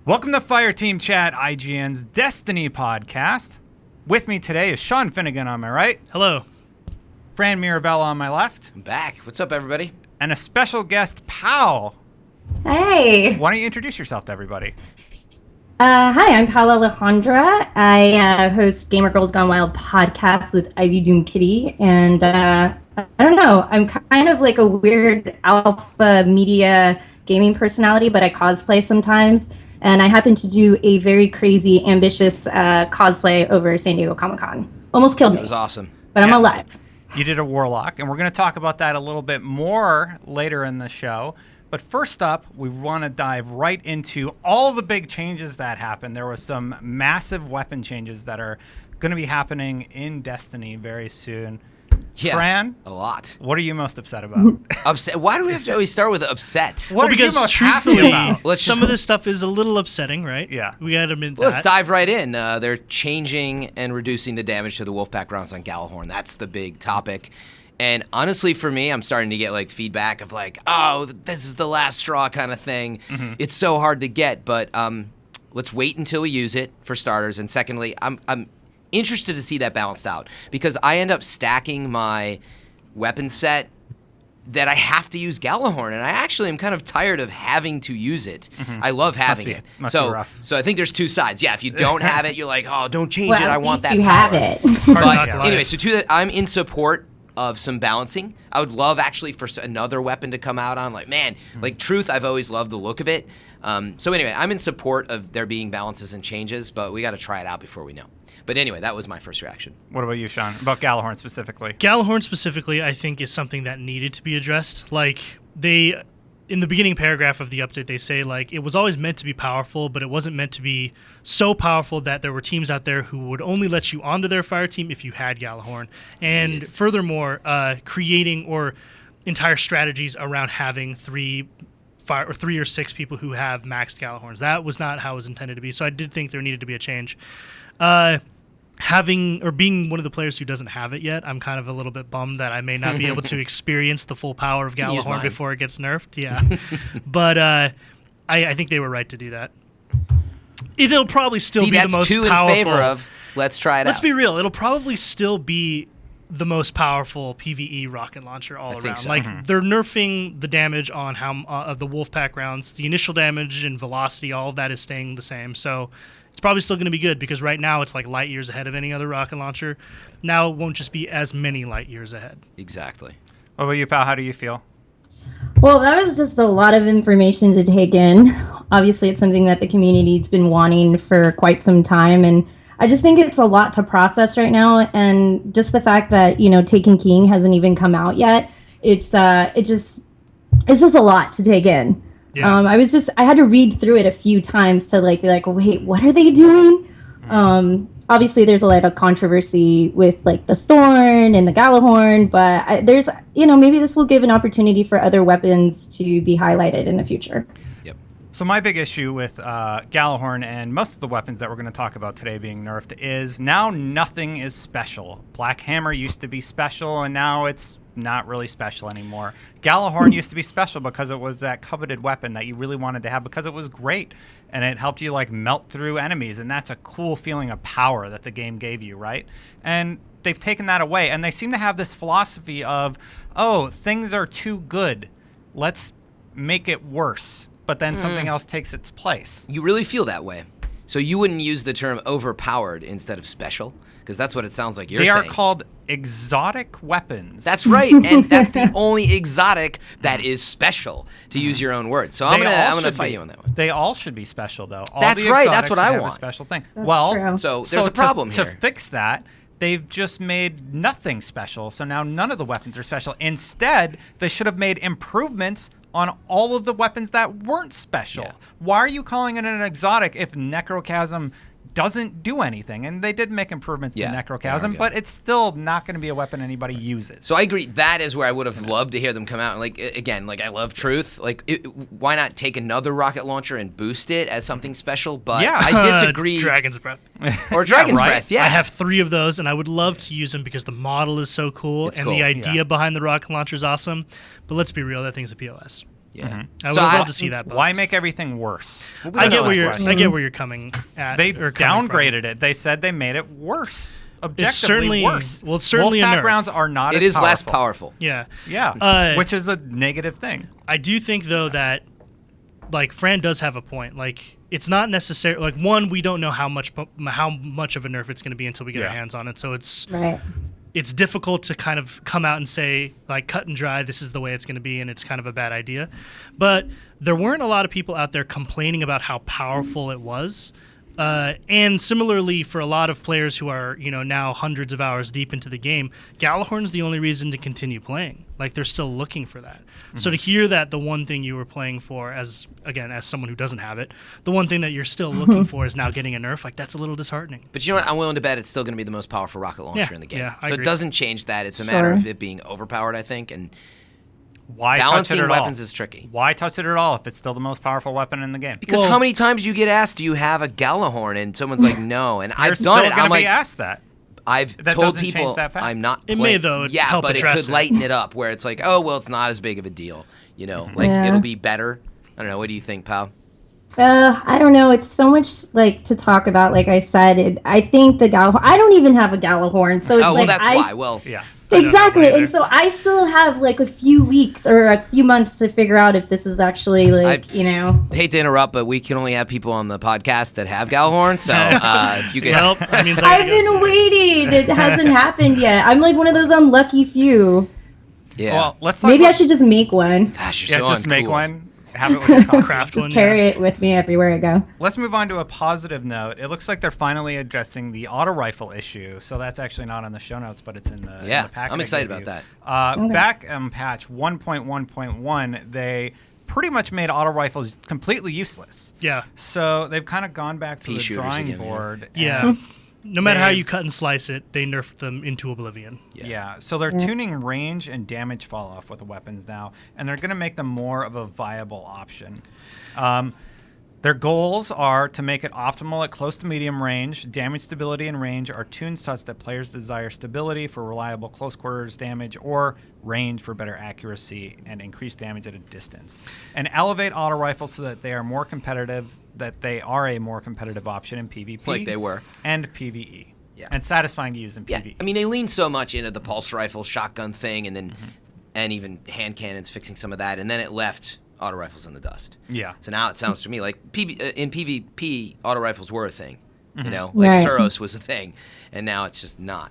Welcome to Fireteam Chat, IGN's Destiny podcast. With me today is Sean Finnegan on my right. Hello. Fran Mirabella on my left. I'm back. What's up, everybody? And a special guest, Pao. Hey. Why don't you introduce yourself to everybody? Hi, I'm Paola Alejandra. I host Gamer Girls Gone Wild podcast with Ivy Doom Kitty. And I don't know, I'm kind of like a weird alpha media gaming personality, but I cosplay sometimes. And I happen to do a very crazy, ambitious cosplay over San Diego Comic-Con. Almost killed me. It was awesome. But I'm alive. You did a warlock, and we're going to talk about that a little bit more later in the show. But first up, we want to dive right into all the big changes that happened. There was some massive weapon changes that are going to be happening in Destiny very soon. Yeah, Fran, a lot. what are you most upset about? Upset? Why do we have to always start with upset? What are you because most happy truthfully, about? some of this stuff is a little upsetting, right? Yeah. We got to admit Let's that. dive right in. They're changing and reducing the damage to the Wolfpack rounds on Gjallarhorn. That's the big topic. And honestly, for me, I'm starting to get like feedback of like, oh, this is the last straw kind of thing. Mm-hmm. It's so hard to get, but let's wait until we use it for starters. And secondly, I'm interested to see that balanced out because I end up stacking my weapon set that I have to use Gjallarhorn, and I actually am kind of tired of having to use it. Mm-hmm. I love having it. Must be rough. So I think there's two sides. Yeah, if you don't have it, you're like, oh, don't change it. I want that you power. have it. But anyway, so to that, I'm in support of some balancing. I would love actually for another weapon to come out on. Like, man, like Truth, I've always loved the look of it. So anyway, I'm in support of there being balances and changes, but we got to try it out before we know. But anyway, that was my first reaction. What about you, Sean? About Gjallarhorn specifically? Gjallarhorn specifically, I think, is something that needed to be addressed. Like, in the beginning paragraph of the update, they say, like, it was always meant to be powerful, but it wasn't meant to be so powerful that there were teams out there who would only let you onto their fire team if you had Gjallarhorn. And furthermore, creating or entire strategies around having three or six people who have maxed Gjallarhorns. That was not how it was intended to be. So I did think there needed to be a change. Being one of the players who doesn't have it yet, I'm kind of a little bit bummed that I may not be able to experience the full power of Gjallarhorn before it gets nerfed. Yeah, but I think they were right to do that. It'll probably still be the most two powerful. In favor of. Let's try it out. Let's be real. It'll probably still be the most powerful PvE rocket launcher all around. So. Like they're nerfing the damage on how of the Wolfpack rounds. The initial damage and velocity, all of that is staying the same. So it's probably still going to be good because right now it's like light years ahead of any other rocket launcher. Now it won't just be as many light years ahead. Exactly. What about you, pal? How do you feel? Well, that was just a lot of information to take in. Obviously, it's something that the community's been wanting for quite some time, and I just think it's a lot to process right now. And just the fact that, Taken King hasn't even come out yet, it's just a lot to take in. Yeah. I had to read through it a few times to be like, wait, what are they doing? Obviously there's a lot of controversy with the Thorn and the Gjallarhorn, but there's, maybe this will give an opportunity for other weapons to be highlighted in the future. Yep. So my big issue with Gjallarhorn and most of the weapons that we're going to talk about today being nerfed is now nothing is special. Black Hammer used to be special, and now it's not really special anymore. Gjallarhorn used to be special because it was that coveted weapon that you really wanted to have because it was great and it helped you melt through enemies, and that's a cool feeling of power that the game gave you, right? And they've taken that away, and they seem to have this philosophy of, oh, things are too good, let's make it worse, but then something else takes its place. You really feel that way. So you wouldn't use the term overpowered instead of special? Because that's what it sounds like you're saying. They are called exotic weapons. That's right, and that's the only exotic that is special, to use your own words. So I'm gonna fight you on that one. They all should be special, though. All that's the right. That's what I have want. A special thing. That's true. So there's a problem here. To fix that, they've just made nothing special. So now none of the weapons are special. Instead, they should have made improvements on all of the weapons that weren't special. Yeah. Why are you calling it an exotic if Necrochasm doesn't do anything? And they did make improvements to Necrochasm, but it's still not going to be a weapon anybody uses. So I agree. That is where I would have loved to hear them come out. Again, I love Truth. Why not take another rocket launcher and boost it as something special? But I disagree. Dragon's Breath. Or Dragon's Breath, yeah. I have 3 of those, and I would love to use them because the model is so cool, the idea behind the rocket launcher is awesome. But let's be real, that thing's a POS. Yeah. I would love to see that. Why make everything worse? I get where you're coming at. They or coming downgraded from. it. They said they made it worse. Objectively It's certainly worse. Well, it's certainly Wolf a nerf. backgrounds are not. It as is powerful. less powerful. Yeah. Yeah, which is a negative thing. I do think though that like Fran does have a point. Like it's not necessary. Like one, we don't know how much of a nerf it's going to be until we get our hands on it. So it's Right. it's difficult to kind of come out and say like cut and dry, this is the way it's going to be, and it's kind of a bad idea. But there weren't a lot of people out there complaining about how powerful it was. And similarly, for a lot of players who are, now hundreds of hours deep into the game, Gjallarhorn's the only reason to continue playing. Like, they're still looking for that. Mm-hmm. So to hear that the one thing you were playing for, as someone who doesn't have it, the one thing that you're still looking for is now getting a nerf, like, that's a little disheartening. But you know what? I'm willing to bet it's still going to be the most powerful rocket launcher in the game. Yeah, I so agree. it doesn't change that. It's a matter of it being overpowered, I think, and Why balancing touch it at weapons all? is tricky. Why touch it at all if it's still the most powerful weapon in the game? Because how many times do you get asked, do you have a Gjallarhorn? And someone's like, no. And I've done it. I'm I'm like, be asked that. I've That told doesn't change people that fact. I'm not It playing. may, though, Yeah, help but it address could it. lighten it up where it's like, oh, well, it's not as big of a deal. Like Yeah. it'll be better. I don't know. What do you think, pal? I don't know. It's so much like to talk about. Like I said, I think the Gjallarhorn. I don't even have a Gjallarhorn, so it's Oh, well, like that's why. Well, Yeah. Exactly, and so I still have like a few weeks or a few months to figure out if this is actually like hate to interrupt, but we can only have people on the podcast that have Gjallarhorn. So if you could, Well, that means I I've been waiting. It hasn't happened yet. I'm like one of those unlucky few. yeah. Well, let's talk Maybe I about, should just make one. Gosh, you're yeah, so just make uncool. one. Have it with your coffee. craft Just one. carry it with me everywhere I go. Let's move on to a positive note. It looks like they're finally addressing the auto rifle issue. So that's actually not on the show notes, but it's in the Yeah, in the packet. I'm I excited gave about you. Okay. Back patch 1.1.1, they pretty much made auto rifles completely useless. Yeah. So they've kind of gone back to Pea the shooters drawing again, yeah. board. Yeah. and No matter how they- you cut and slice it, they nerfed them into oblivion. Yeah, so they're tuning range and damage fall off with the weapons now, and they're going to make them more of a viable option. Their goals are to make it optimal at close to medium range. Damage stability and range are tuned such that players desire stability for reliable close quarters damage or range for better accuracy and increased damage at a distance. And elevate auto rifles so that they are more competitive, that they are a more competitive option in PvP. Like they were. And PvE. Yeah. And satisfying to use in Yeah, PvE. I mean, they lean so much into the pulse rifle, shotgun thing, and then and even hand cannons, fixing some of that, and then it left auto rifles in the dust. Yeah. So now it sounds to me like in PvP, auto rifles were a thing. Mm-hmm. Like Right. Suros was a thing, and now it's just not.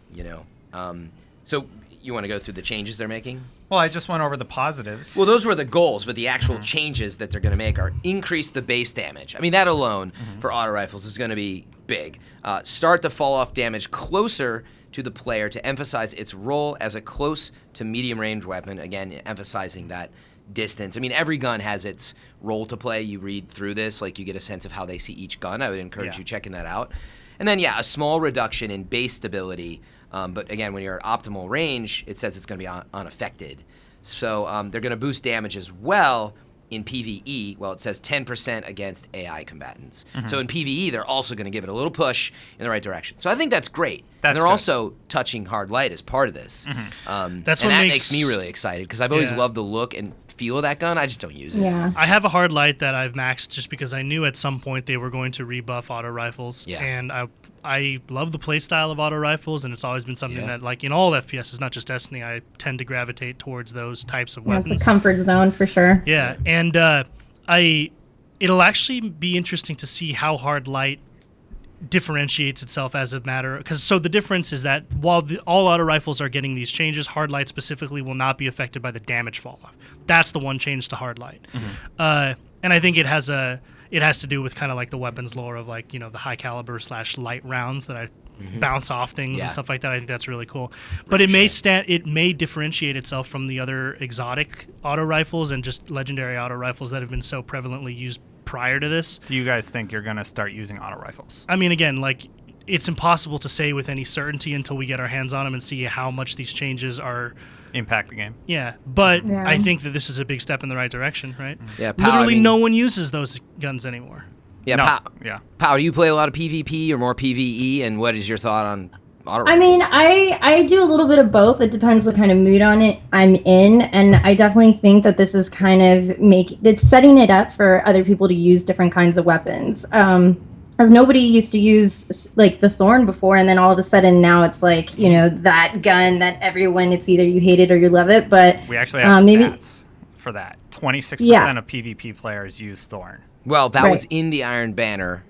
So you want to go through the changes they're making? Well, I just went over the positives. Well, those were the goals, but the actual changes that they're going to make are increase the base damage. I mean, that alone for auto rifles is going to be big. Start the fall off damage closer to the player to emphasize its role as a close to medium range weapon. Again, emphasizing that distance. I mean, every gun has its role to play. You read through this, like you get a sense of how they see each gun. I would encourage you checking that out. And then, a small reduction in base stability. But again, when you're at optimal range, it says it's going to be unaffected. So they're going to boost damage as well in PvE. Well, it says 10% against AI combatants. So in PvE, they're also going to give it a little push in the right direction. So I think that's great. And they're good. also touching hard light as part of this. That's and what that makes makes me really excited because I've always loved the look and feel of that gun. I just don't use it. Yeah. I have a hard light that I've maxed just because I knew at some point they were going to rebuff auto rifles. Yeah. And I love the play style of auto rifles, and it's always been something Yeah. that, like in all FPSs, not just Destiny, I tend to gravitate towards those types of weapons. That's a comfort zone for sure. Yeah, and it'll actually be interesting to see how hard light differentiates itself as a matter, because so the difference is that while all auto rifles are getting these changes, hard light specifically will not be affected by the damage fall off. That's the one change to hard light. And I think it has to do with kind of like the weapons lore of like, the high caliber / light rounds that bounce off things and stuff like that. I think that's really cool. But it may differentiate itself from the other exotic auto rifles and just legendary auto rifles that have been so prevalently used prior to this. Do you guys think you're going to start using auto rifles? I mean, again, like it's impossible to say with any certainty until we get our hands on them and see how much these changes are. Impact the game. Yeah, but Yeah. I think that this is a big step in the right direction, right? Yeah, Pow, Literally, no one uses those guns anymore. Yeah, No. Pow, Yeah. Pow, do you play a lot of PvP or more PvE? And what is your thought on auto I mean, rifles. I do a little bit of both. It depends what kind of mood on it I'm in, and I definitely think that this is kind of it's setting it up for other people to use different kinds of weapons. As nobody used to use like the Thorn before, and then all of a sudden now it's like that gun that everyone, it's either you hate it or you love it. But We actually have stats for that. 26% of PvP players use Thorn. Well, that Right. was in the Iron Banner.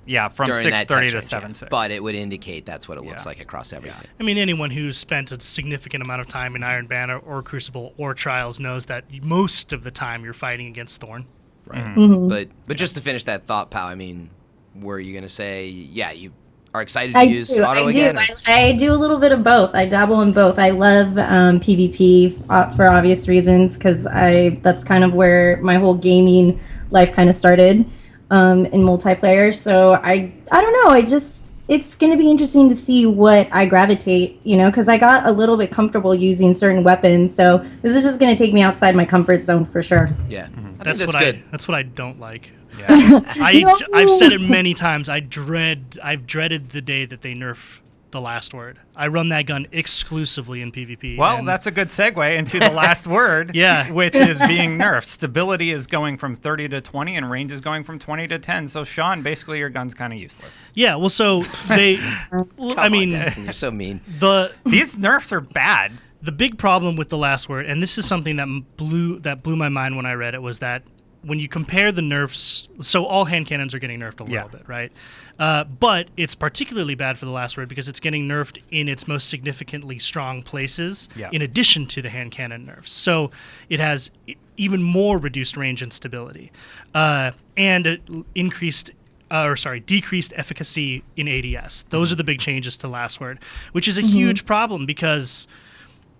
Yeah, from During that 6:30 to test range, 7:6. but it would indicate that's what it looks Yeah. like across everything. I mean, anyone who's spent a significant amount of time in Iron Banner or Crucible or Trials knows that most of the time you're fighting against Thorn. Right. Mm-hmm. But just to finish that thought, pal, I mean, were you going to say, yeah, you are excited to use auto again? I do a little bit of both. I dabble in both. I love PvP for obvious reasons because that's kind of where my whole gaming life kind of started in multiplayer. So I don't know. It's going to be interesting to see what I gravitate, because I got a little bit comfortable using certain weapons. So this is just going to take me outside my comfort zone for sure. Yeah. I That's think what good. that's what I don't like. Yeah. I've said it many times. I've dreaded the day that they nerf the last word. I run that gun exclusively in PvP. Well, and that's a good segue into the last word, Yeah. which is being nerfed. Stability is going from 30 to 20, and range is going from 20 to 10. So, Sean, basically your gun's kind of useless. yeah. Well, so they. I mean, Destin, you're so mean. These nerfs are bad. the big problem with the last word, and this is something that blew my mind when I read it, was that when you compare the nerfs, so all hand cannons are getting nerfed a little bit, right? But it's particularly bad for the last word because it's getting nerfed in its most significantly strong places, in addition to the hand cannon nerfs. So it has even more reduced range and stability, and decreased efficacy in ADS. Those are the big changes to last word, which is a huge problem because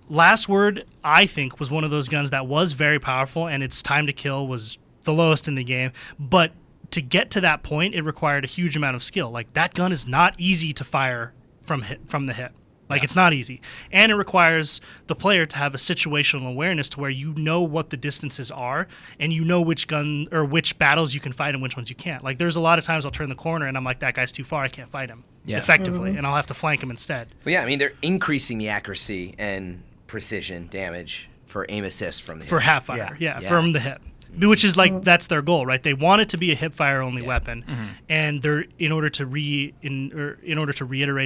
last word, I think, was one of those guns that was very powerful, and its time to kill was the lowest in the game. But to get to that point, it required a huge amount of skill. Like, that gun is not easy to fire from the hip. Like, it's not easy. And it requires the player to have a situational awareness to where you know what the distances are, and you know which gun or which battles you can fight and which ones you can't. Like, there's a lot of times I'll turn the corner and I'm like, that guy's too far, I can't fight him effectively, and I'll have to flank him instead. Well, yeah, I mean, they're increasing the accuracy and precision damage for aim assist from the For hip. half fire, from the hip. Which is like, that's their goal, right? They want it to be a hip fire only weapon, and they're in order to reiterate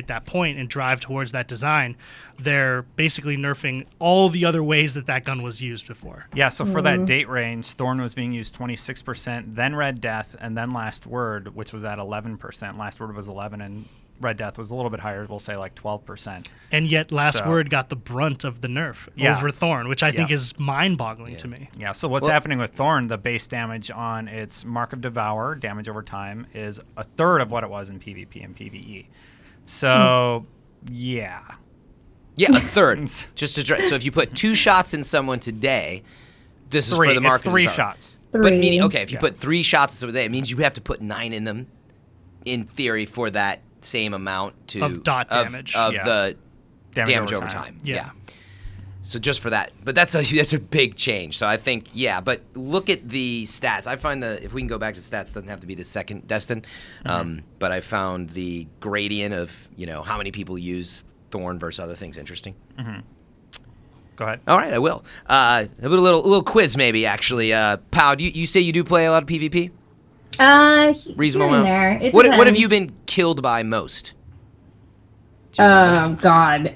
that point and drive towards that design, they're basically nerfing all the other ways that gun was used before. Yeah, so for that date range, Thorn was being used 26%, then Red Death, and then Last Word, which was at 11%. Last Word was 11, and Red Death was a little bit higher, we'll say like 12%. And yet Last Word got the brunt of the nerf over Thorn, which I think is mind-boggling to me. Yeah, so what's happening with Thorn, the base damage on its Mark of Devour, damage over time, is a third of what it was in PvP and PvE. So, yeah. Yeah, a third. Just to so if you put 2 shots in someone today, this is for the Mark It's 3 of Devour. shots. But meaning, okay, if you put 3 shots in someone today, it means you have to put 9 in them, in theory, for that same amount of dot damage of the damage over time. Yeah. So just for that, but that's a big change. So I think but look at the stats. I find if we can go back to stats, doesn't have to be the second Destin, but I found the gradient of how many people use Thorn versus other things interesting. Go ahead. All right, I will. A little quiz maybe actually. Pao, you say you do play a lot of PvP? Reasonable here and amount. there. It What have depends. you been killed by most? Oh God.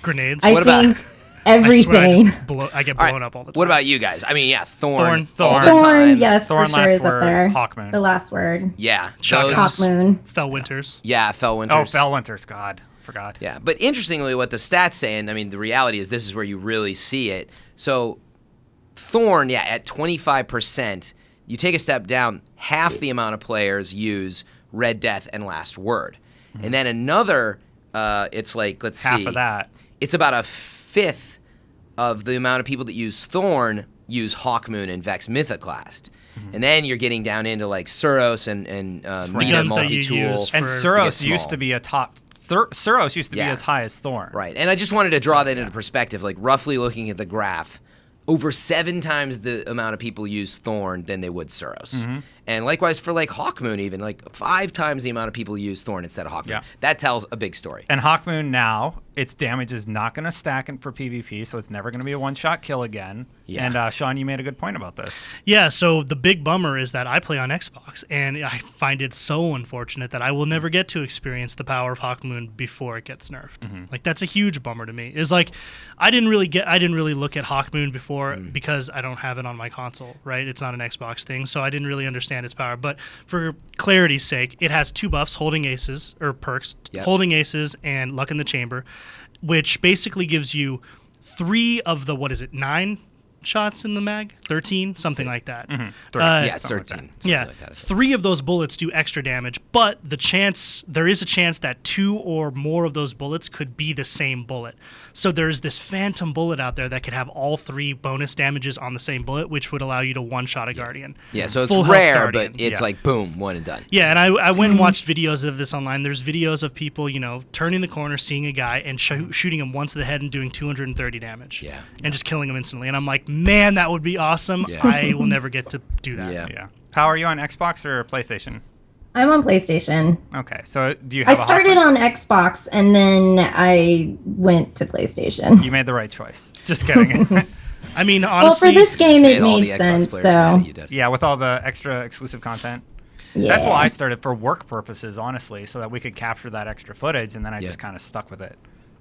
Grenades. I What about- think I swear everything. I get All right, blown up all the time. What about you guys? I mean, Thorn Thorn. all the Thorn, time. yes, Thorn, for sure Last is up Word, there. Hawkmoon. The last word. Yeah, Shotgun. those- Hawkmoon. Fell Winters. Yeah, Fell Oh, Winters. Fellwinter's, God. Forgot. Yeah, but interestingly, what the stats say, and I mean, the reality is this is where you really see it. So, Thorn, at 25%, you take a step down, half the amount of players use Red Death and Last Word. And then another, it's like, let's see. Half of that. It's about a fifth of the amount of people that use Thorn use Hawkmoon and Vex Mythoclast. And then you're getting down into like Suros and Mina guns that you multi-tool. use And for- Suros Get used small. to be a top... Suros used to be Yeah. as high as Thorn. Right, and I just wanted to draw that into perspective, like roughly looking at the graph, over 7 times the amount of people use Thorn than they would Suros. And likewise for like Hawkmoon, even like 5 times the amount of people use Thorn instead of Hawkmoon. Yeah. That tells a big story. And Hawkmoon now, its damage is not going to stack for PvP, so it's never going to be a one-shot kill again. Yeah. And Sean, you made a good point about this. Yeah, so the big bummer is that I play on Xbox, and I find it so unfortunate that I will never get to experience the power of Hawkmoon before it gets nerfed. Like, that's a huge bummer to me. It's like I didn't really look at Hawkmoon before because I don't have it on my console, right? It's not an Xbox thing, so I didn't really understand its power. But for clarity's sake, it has 2 buffs, holding aces or perks, holding aces and luck in the chamber, which basically gives you 3 of the 9 shots in the mag, 13, something like that. It's 13. Yeah, like that. 3 of those bullets do extra damage, but there is a chance that 2 or more of those bullets could be the same bullet. So there's this phantom bullet out there that could have all 3 bonus damages on the same bullet, which would allow you to one-shot a Guardian. Yeah, so it's Full health rare, Guardian. but it's like boom, one and done. Yeah, and I went and watched videos of this online. There's videos of people, turning the corner, seeing a guy, and shooting him once to the head and doing 230 damage. Yeah. And just killing him instantly. And I'm like, man, that would be awesome. Yeah. I will never get to do that. Yeah. How are you on Xbox or PlayStation? I'm on PlayStation. Okay, so do you I have started on Xbox and then I went to PlayStation. You made the right choice. Just kidding. I mean, Well, honestly, for this game, it all made the Xbox sense. players mad So at you, Destin. Yeah, with all the extra exclusive content. yeah. That's why I started, for work purposes, honestly, so that we could capture that extra footage, and then I just kind of stuck with it.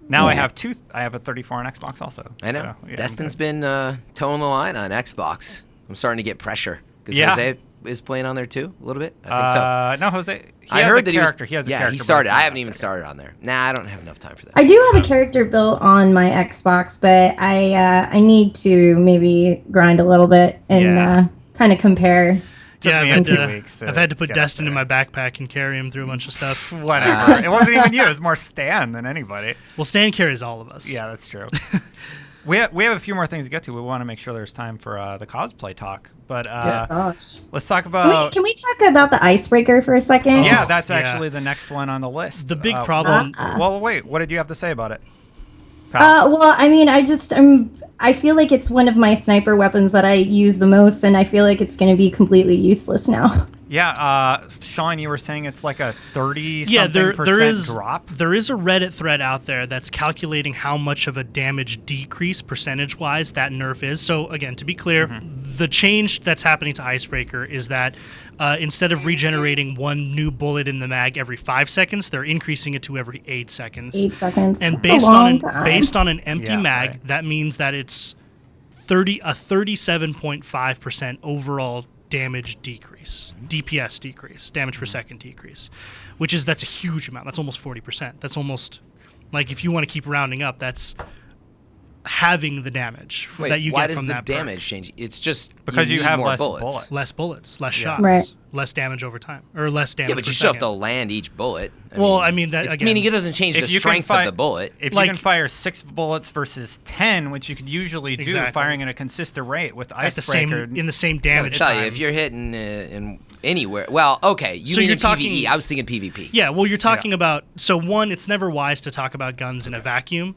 Now I have a 34 on Xbox also. I know. So, yeah, Destin's been toeing the line on Xbox. I'm starting to get pressure. Because Yeah. Jose is playing on there too, a little bit? I think so. No, Jose. I heard that character. he has a yeah, character. he but started. it's not I haven't out even there. started on there. Nah, I don't have enough time for that. I do have a character built on my Xbox, but I need to maybe grind a little bit and kind of compare. Took yeah, me I've a had, few to, weeks to I've had to put get up Destin in there. my backpack and carry him through a bunch of stuff. Whatever. It wasn't even you. It was more Stan than anybody. Well, Stan carries all of us. Yeah, that's true. We have a few more things to get to. We want to make sure there's time for the cosplay talk. But Gosh. let's talk about... Can we talk about the icebreaker for a second? Yeah, that's Yeah. actually the next one on the list. The big problem. Well, wait. What did you have to say about it? Well, I mean, I feel like it's one of my sniper weapons that I use the most, and I feel like it's going to be completely useless now. Yeah, Sean, you were saying it's like a 30-something Yeah, there is drop. There is a Reddit thread out there that's calculating how much of a damage decrease percentage-wise that nerf is. So again, to be clear, the change that's happening to Icebreaker is that instead of regenerating 1 new bullet in the mag every 5 seconds, they're increasing it to every 8 seconds. 8 seconds. And That's a long time. based on an empty Yeah, mag, right. that means that it's 37.5% overall damage decrease, DPS decrease, damage per second decrease, that's a huge amount. That's almost 40%. That's almost like, if you want to keep rounding up, that's having the damage Wait, that you why get does from the that damage perk. change? It's just Because you need have more less bullets. bullets. Less bullets, less Yeah. shots, Right. less damage over time, or less damage. Yeah, but per you still have second. to land each bullet. I mean, that again. it doesn't change the If you can strength fi- of the bullet. If Like- you can fire 6 bullets versus 10, which you could usually do, Exactly. firing at a consistent rate with at the same Icebreaker. in the same I gotta damage tell time. you, if you're hitting in anywhere, well, okay, you So mean you're in talking- PvE? I was thinking PvP. Yeah, well, you're talking about, so one, it's never wise to talk about guns in a vacuum,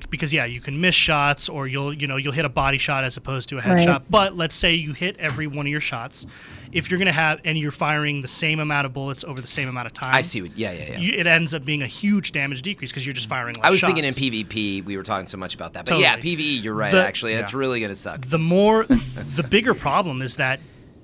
because you can miss shots, or you'll hit a body shot as opposed to a headshot. Right. But let's say you hit every one of your shots, if you're gonna and you're firing the same amount of bullets over the same amount of time. I see. Yeah. It ends up being a huge damage decrease because you're just firing less I was shots. thinking in PvP, we were talking so much about that. But Totally. yeah, PvE, you're right, actually. That's really going to suck. The bigger problem is that,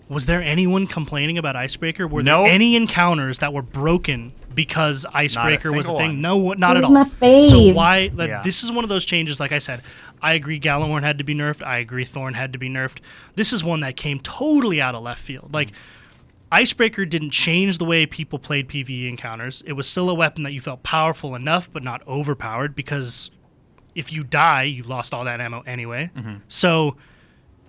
was there anyone complaining about Icebreaker? Were Nope. there any encounters that were broken because Icebreaker was a single thing? one. No, not It at was all. my faves. So why? Yeah. This is one of those changes. Like I said, I agree Gallahorn had to be nerfed. I agree Thorn had to be nerfed. This is one that came totally out of left field. Like, Icebreaker didn't change the way people played PvE encounters. It was still a weapon that you felt powerful enough, but not overpowered, because if you die, you lost all that ammo anyway. So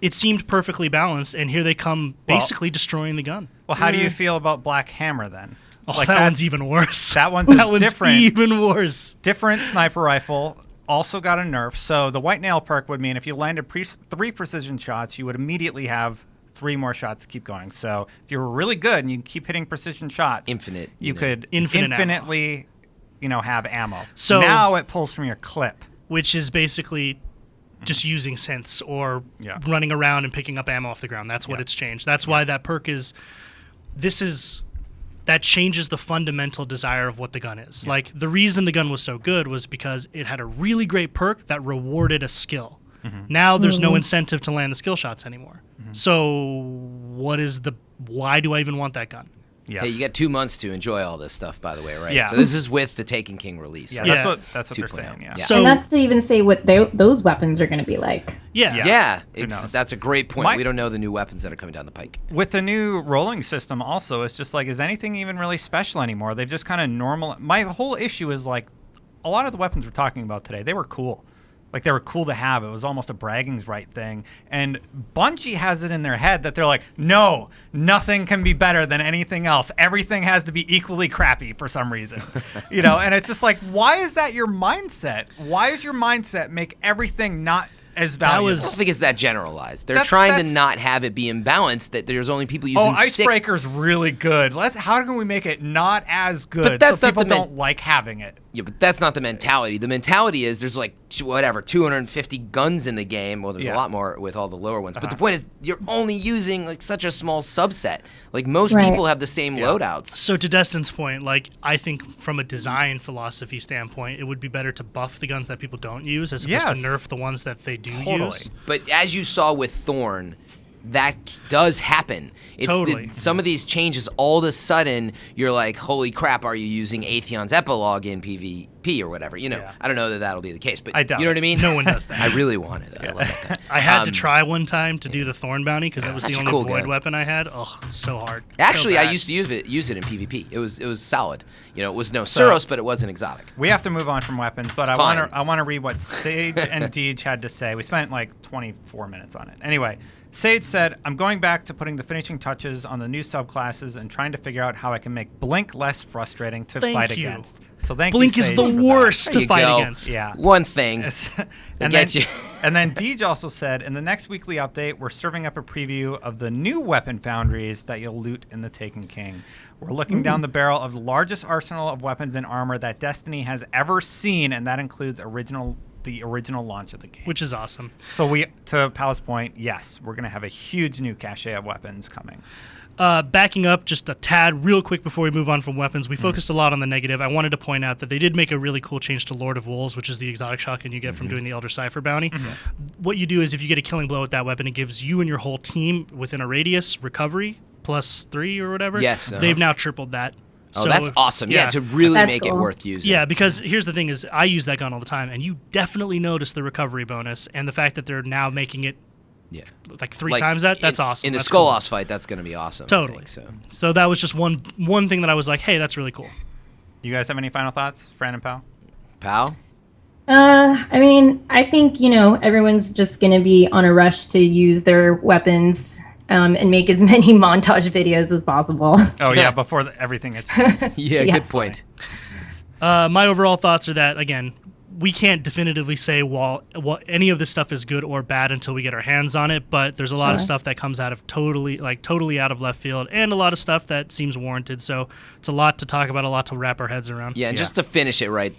it seemed perfectly balanced, and here they come basically destroying the gun. Well, how do you feel about Black Hammer then? Oh, Like, that that's- one's even worse. That one's that one's different. even worse. Different sniper rifle, also got a nerf. So the white nail perk would mean if you landed 3 precision shots, you would immediately have 3 more shots to keep going. So if you were really good and you keep hitting precision shots, Infinite, you you know. could Infinite ammo. infinitely, have ammo. So- now it pulls from your clip. Which is basically just using synths or Yeah. running around and picking up ammo off the ground. That's what Yeah. it's changed. That's why that perk is that changes the fundamental desire of what the gun is. Like, the reason the gun was so good was because it had a really great perk that rewarded a skill. Now there's no incentive to land the skill shots anymore. So why do I even want that gun? Yeah. Hey, you got 2 months to enjoy all this stuff, by the way, right? Yeah. So this is with the Taken King release. Yeah, right? that's what they're 2.0. saying. Yeah. So and that's to even say what those weapons are going to be like. Yeah, Who knows? that's a great point. We don't know the new weapons that are coming down the pike. With the new rolling system also, it's just like, is anything even really special anymore? They've just kind of normal. My whole issue is like, a lot of the weapons we're talking about today, they were cool. Like, they were cool to have. It was almost a bragging right thing. And Bungie has it in their head that they're like, no, nothing can be better than anything else. Everything has to be equally crappy for some reason. And it's just like, why is that your mindset? Why is your mindset make everything not as valuable? I don't think it's that generalized. They're trying to not have it be imbalanced, that there's only people using Icebreaker's really good. How can we make it not as good but that's so not people don't like having it? Yeah, but that's not the mentality. The mentality is there's like 250 guns in the game. Well, there's a lot more with all the lower ones. But the point is, you're only using like such a small subset. Like, most people have the same loadouts. So to Destin's point, like, I think from a design philosophy standpoint, it would be better to buff the guns that people don't use as opposed to nerf the ones that they do use. But as you saw with Thorn, that does happen. Some of these changes, all of a sudden, you're like, holy crap, are you using Atheon's epilogue in PvP or whatever? I don't know that that'll be the case, but I doubt you know what I mean? No one does that. I really want it. I love that. I had to try one time to do the Thorn bounty because that was Such the a only cool void gun. weapon I had. Oh, it's so hard. Actually, So I bad. used to use it in PvP. It was solid. It was no Suros, but it wasn't exotic. We have to move on from weapons, but I want to read what Sage and Deej had to say. We spent like 24 minutes on it. Anyway, Sage said, I'm going back to putting the finishing touches on the new subclasses and trying to figure out how I can make Blink less frustrating to fight against. So thank Blink you, is Sage, the for that. worst There to you fight go. against. Yeah. One thing. and gets then, you. And then Deej also said, in the next weekly update, we're serving up a preview of the new weapon foundries that you'll loot in the Taken King. We're looking down the barrel of the largest arsenal of weapons and armor that Destiny has ever seen, and that includes the original launch of the game. Which is awesome. So to Pal's point, yes, we're going to have a huge new cache of weapons coming. Backing up just a tad real quick before we move on from weapons, we focused a lot on the negative. I wanted to point out that they did make a really cool change to Lord of Wolves, which is the exotic shotgun you get from doing the Elder Cipher bounty. What you do is if you get a killing blow with that weapon, it gives you and your whole team within a radius recovery +3 or whatever. Yes. They've now tripled that. Oh, So that's awesome. Yeah, to really That's make it cool. worth using. Yeah, because here's the thing is I use that gun all the time, and you definitely notice the recovery bonus and the fact that they're now making it like three times that. That's awesome. In the That's Skull-Oss fight, that's going to be awesome. Totally. I think, So that was just one thing that I was like, hey, that's really cool. You guys have any final thoughts, Fran and Pal? Pal? I mean, I think, everyone's just going to be on a rush to use their weapons and make as many montage videos as possible. Oh, yeah, before everything gets... Yeah, Yes. good point. My overall thoughts are that, again, we can't definitively say any of this stuff is good or bad until we get our hands on it, but there's a lot of stuff that comes out of totally out of left field, and a lot of stuff that seems warranted. So it's a lot to talk about, a lot to wrap our heads around. Yeah, and just to finish it right,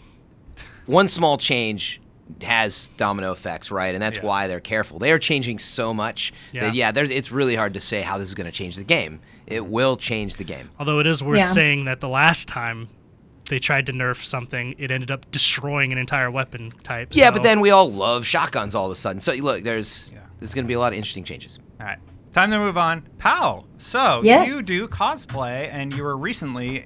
one small change has domino effects, right? And that's why they're careful. They are changing so much that, it's really hard to say how this is going to change the game. It will change the game. Although it is worth saying that the last time they tried to nerf something, it ended up destroying an entire weapon type. Yeah, but then we all love shotguns all of a sudden. So look, there's going to be a lot of interesting changes. All right. Time to move on. Pal, so Yes. you do cosplay, and you were recently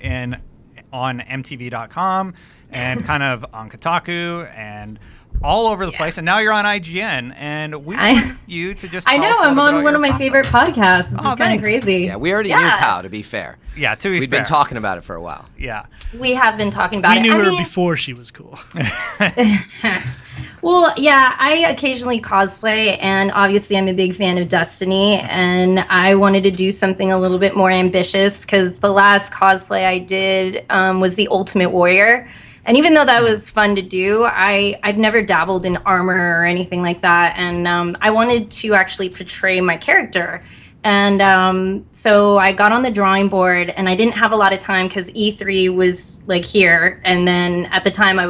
on MTV.com and kind of on Kotaku and all over the place, and now you're on IGN, and we want you to just I tell know, us a I'm little bit on about one of your my favorite podcasts. This is kind thanks. of crazy. Yeah, we already knew Pal, to be fair. Yeah, to be We've fair. been talking about it for a while. Yeah. We have been talking about we it. knew I her mean, before she was cool. Well, yeah, I occasionally cosplay, and obviously I'm a big fan of Destiny, and I wanted to do something a little bit more ambitious because the last cosplay I did was the Ultimate Warrior. And even though that was fun to do, I'd never dabbled in armor or anything like that, and I wanted to actually portray my character. And so I got on the drawing board, and I didn't have a lot of time because E3 was like here, and then at the time that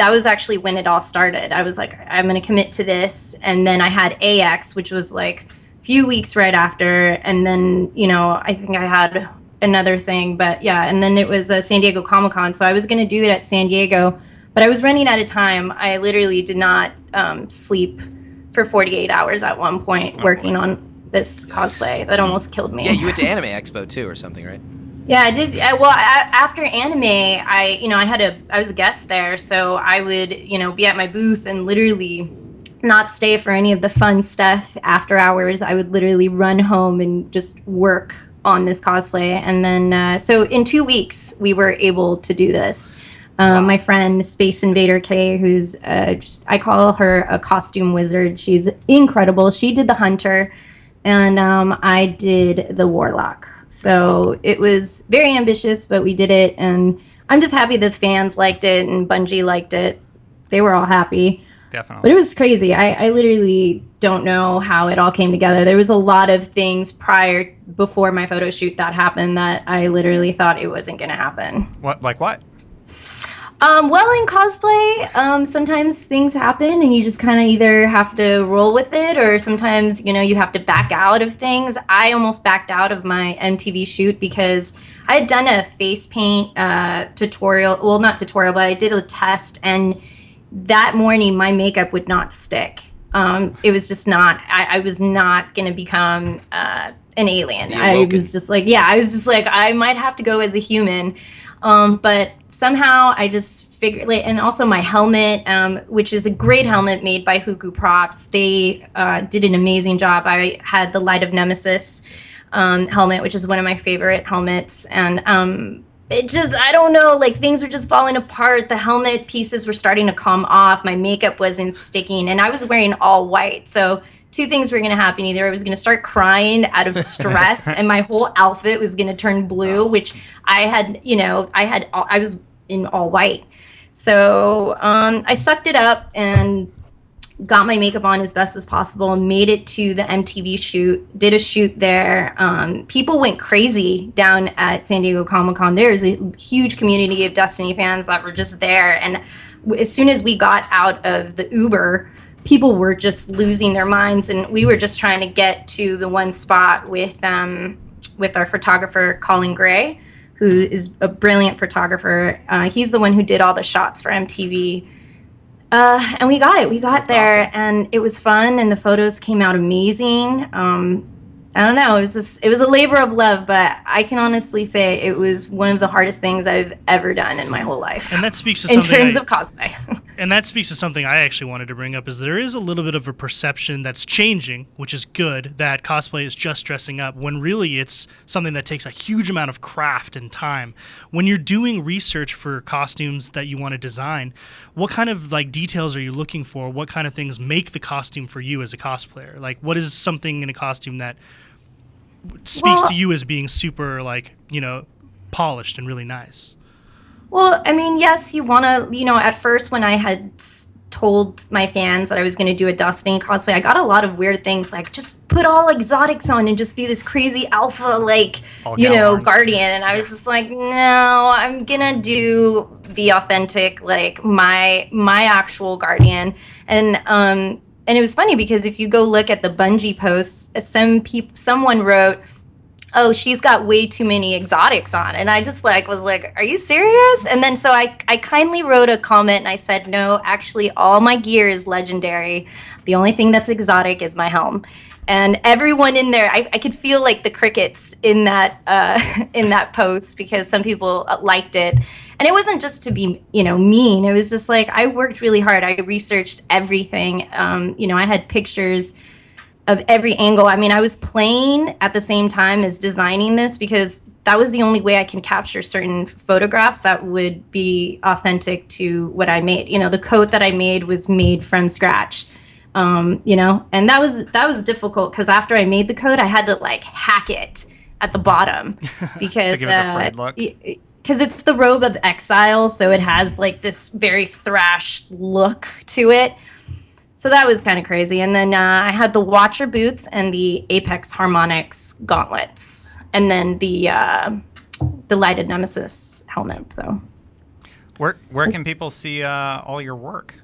was actually when it all started. I was like, I'm going to commit to this. And then I had AX, which was like a few weeks right after. And then, I think I had another thing. But yeah, and then it was San Diego Comic-Con, so I was going to do it at San Diego, but I was running out of time. I literally did not sleep for 48 hours at one point working on this cosplay. That almost killed me. Yeah, you went to Anime Expo too or something, right? Yeah, I did. After anime, I was a guest there, so I would, be at my booth and literally not stay for any of the fun stuff after hours. I would literally run home and just work on this cosplay. And then, so in 2 weeks, we were able to do this. My friend Space Invader K, who's I call her a costume wizard. She's incredible. She did the hunter, and I did the warlock. So it was very ambitious, but we did it, and I'm just happy the fans liked it and Bungie liked it. They were all happy. Definitely. But it was crazy. I literally don't know how it all came together. There was a lot of things before my photo shoot that happened that I literally thought it wasn't going to happen. What? Like what? Well, in cosplay, sometimes things happen and you just kind of either have to roll with it, or sometimes, you have to back out of things. I almost backed out of my MTV shoot because I had done a face paint tutorial. Well, not tutorial, but I did a test, and that morning my makeup would not stick. It was just not, I was not going to become an alien. I was just like, I might have to go as a human. But somehow I just figured, and also my helmet, which is a great helmet made by Huku Props. They did an amazing job. I had the Light of Nemesis helmet, which is one of my favorite helmets. And it just, I don't know, things were just falling apart. The helmet pieces were starting to come off. My makeup wasn't sticking, and I was wearing all white. So two things were going to happen. Either I was going to start crying out of stress and my whole outfit was going to turn blue, which I had, I was in all white. So I sucked it up and got my makeup on as best as possible, made it to the MTV shoot, did a shoot there. People went crazy down at San Diego Comic-Con. There's a huge community of Destiny fans that were just there. And as soon as we got out of the Uber, people were just losing their minds, and we were just trying to get to the one spot with our photographer Colin Gray, who is a brilliant photographer. He's the one who did all the shots for MTV, and we got it. We got there, awesome. And it was fun, and the photos came out amazing. I don't know. It was a labor of love, but I can honestly say it was one of the hardest things I've ever done in my whole life. And that speaks to in something terms of cosplay. And that speaks to something I actually wanted to bring up, is there is a little bit of a perception that's changing, which is good, that cosplay is just dressing up, when really it's something that takes a huge amount of craft and time. When you're doing research for costumes that you want to design, what kind of details are you looking for? What kind of things make the costume for you as a cosplayer? What is something in a costume that speaks to you as being super polished and really nice? Well, I mean, yes, you want to, at first when I had told my fans that I was going to do a Destiny cosplay, I got a lot of weird things just put all exotics on and just be this crazy alpha, guardian. And I was just like, no, I'm going to do the authentic, my actual guardian. And it was funny because if you go look at the Bungie posts, someone wrote, oh, she's got way too many exotics on. And I just was like, are you serious? And then so I kindly wrote a comment and I said, no, actually all my gear is legendary. The only thing that's exotic is my helm. And everyone in there, I could feel the crickets in that post, because some people liked it. And it wasn't just to be, mean. It was just I worked really hard. I researched everything. I had pictures of every angle. I mean, I was playing at the same time as designing this, because that was the only way I can capture certain photographs that would be authentic to what I made. The coat that I made was made from scratch. And that was difficult, because after I made the coat, I had to hack it at the bottom because because it's the robe of exile, so it has this very thrash look to it. So that was kind of crazy. And then I had the Watcher boots and the Apex Harmonics gauntlets, and then the Lighted Nemesis helmet. So where can people see all your work?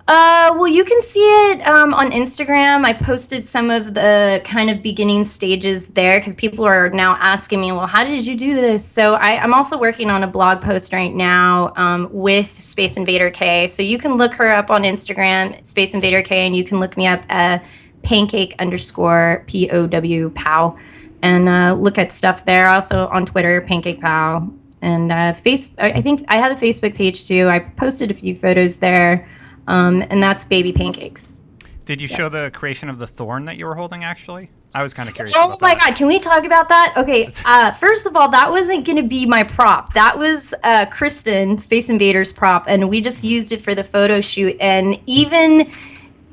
Well, you can see it on Instagram. I posted some of the kind of beginning stages there because people are now asking me, well, how did you do this? So I'm also working on a blog post right now with Space Invader K. So you can look her up on Instagram, Space Invader K, and you can look me up at pancake_POW POW and look at stuff there. Also on Twitter, Pancake POW. And I think I have a Facebook page too. I posted a few photos there. And that's Baby Pancakes. Did you show the creation of the thorn that you were holding, actually? I was kind of curious Oh about my that. God, can we talk about that? Okay, first of all, that wasn't going to be my prop. That was Kristen, Space Invaders prop, and we just used it for the photo shoot. And even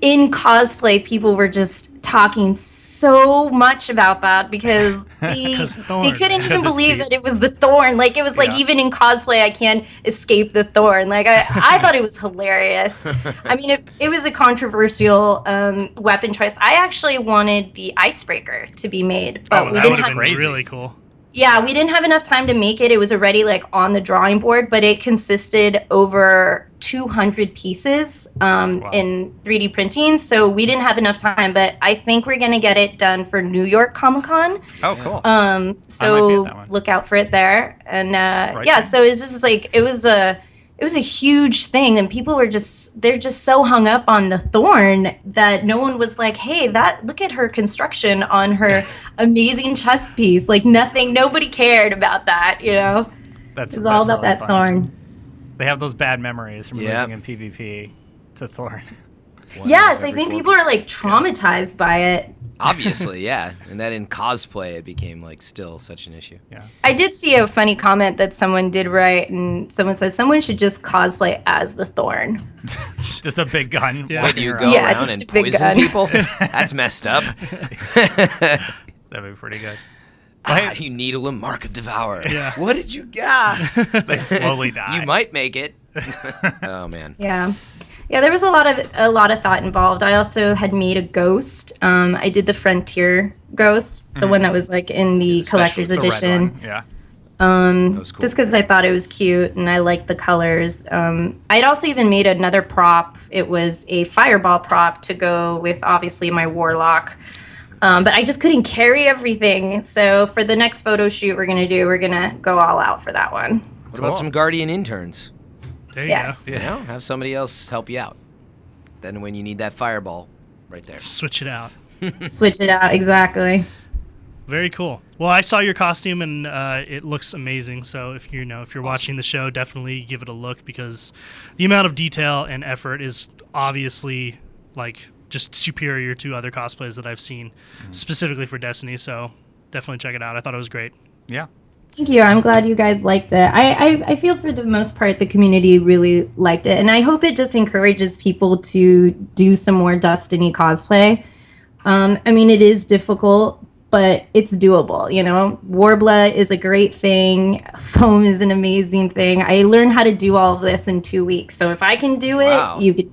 in cosplay, people were just talking so much about that because they couldn't even believe that it was the thorn. Like, it was like, even in cosplay, I can't escape the thorn. Like, I thought it was hilarious. I mean, it was a controversial weapon choice. I actually wanted the icebreaker to be made, but we didn't have really cool. Yeah, we didn't have enough time to make it. It was already like on the drawing board, but it consisted over 200 pieces in 3D printing. So we didn't have enough time, but I think we're going to get it done for New York Comic-Con. Oh, cool. So look out for it there. And so it's just like, it was a huge thing, and people were they're just so hung up on the thorn that no one was like, hey, look at her construction on her amazing chest piece. Like, nobody cared about that, you know? It was all about really that thorn. They have those bad memories from losing in PvP to thorn. Yes, I think people are like traumatized by it. Obviously, yeah. And then in cosplay, it became like still such an issue. Yeah. I did see a funny comment that someone did write, and someone says someone should just cosplay as the thorn. Just a big gun. Yeah. What, you go around and poison people? That's messed up. That'd be pretty good. You needle him, Mark of Devourer. Yeah. What did you got? They slowly die. You might make it. Oh, man. Yeah. Yeah, there was a lot of thought involved. I also had made a ghost. I did the Frontier ghost, the one that was like in the collector's edition. Yeah. That was cool. Just because I thought it was cute and I liked the colors. I'd also even made another prop. It was a fireball prop to go with obviously my warlock. But I just couldn't carry everything. So for the next photo shoot we're going to go all out for that one. What about some Guardian interns? There you Yes. go. You know, have somebody else help you out. Then when you need that fireball, right there. Switch it out. Switch it out, exactly. Very cool. Well, I saw your costume and it looks amazing. So if you're watching the show, definitely give it a look because the amount of detail and effort is obviously like just superior to other cosplays that I've seen, specifically for Destiny. So definitely check it out. I thought it was great. Yeah. Thank you. I'm glad you guys liked it. I feel for the most part the community really liked it, and I hope it just encourages people to do some more Destiny cosplay. I mean, it is difficult, but it's doable, you know? Warbler is a great thing. Foam is an amazing thing. I learned how to do all of this in 2 weeks, so if I can do it, you could.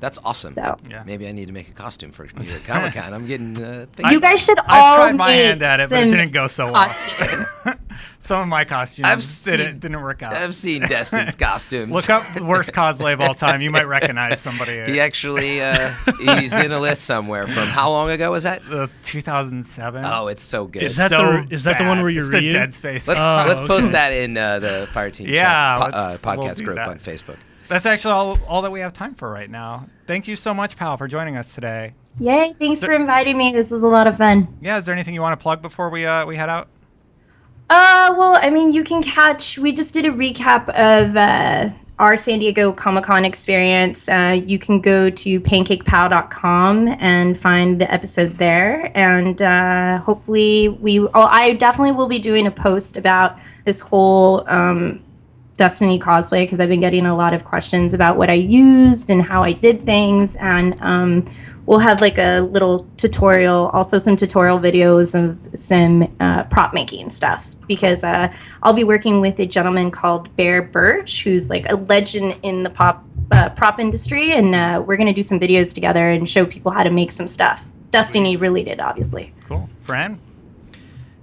That's awesome. So. Yeah. Maybe I need to make a costume for New York Comic-Con. I'm getting you guys should I've all tried my hand at it, but it didn't go so costumes. well. Some of my costumes didn't work out. I've seen Destin's costumes. Look up the worst cosplay of all time. You might recognize somebody. He actually, he's in a list somewhere from how long ago was that? 2007. Oh, it's so good. Is that the one where you're it's the Dead Space? Let's post that in the Fireteam podcast we'll group on Facebook. That's actually all that we have time for right now. Thank you so much, Pal, for joining us today. Yay, thanks for inviting me. This was a lot of fun. Yeah, is there anything you want to plug before we head out? Well, I mean, we just did a recap of our San Diego Comic-Con experience. You can go to pancakepow.com and find the episode there. And hopefully I definitely will be doing a post about this whole Destiny cosplay because I've been getting a lot of questions about what I used and how I did things, and we'll have like a little tutorial, also some tutorial videos of some prop making stuff because I'll be working with a gentleman called Bear Birch who's like a legend in the prop industry, and we're gonna do some videos together and show people how to make some stuff Destiny related, obviously. Cool. Fran?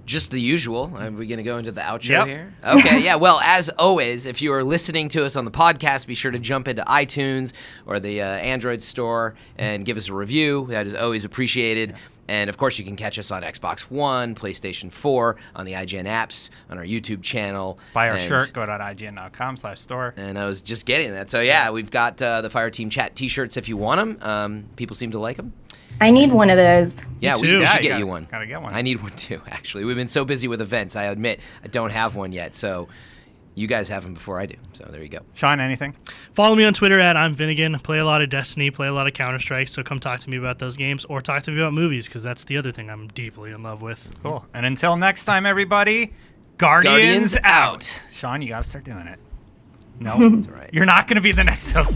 Just the usual. Are we going to go into the outro Yep. here? Okay, yeah. Well, as always, if you are listening to us on the podcast, be sure to jump into iTunes or the Android store and give us a review. That is always appreciated. Yeah. And, of course, you can catch us on Xbox One, PlayStation 4, on the IGN apps, on our YouTube channel. Buy our shirt, go to ign.com/store. And I was just getting that. So, yeah, we've got the Fireteam Chat T-shirts if you want them. People seem to like them. I need one of those. Yeah, we should get you one. Gotta get one. I need one too, actually. We've been so busy with events, I admit I don't have one yet. So you guys have them before I do. So there you go. Sean, anything? Follow me on Twitter at I'm Finnegan. Play a lot of Destiny, play a lot of Counter-Strike, so come talk to me about those games or talk to me about movies because that's the other thing I'm deeply in love with. Cool. And until next time, everybody, Guardians out. Sean, you gotta start doing it. No, That's all right. You're not gonna be the next host.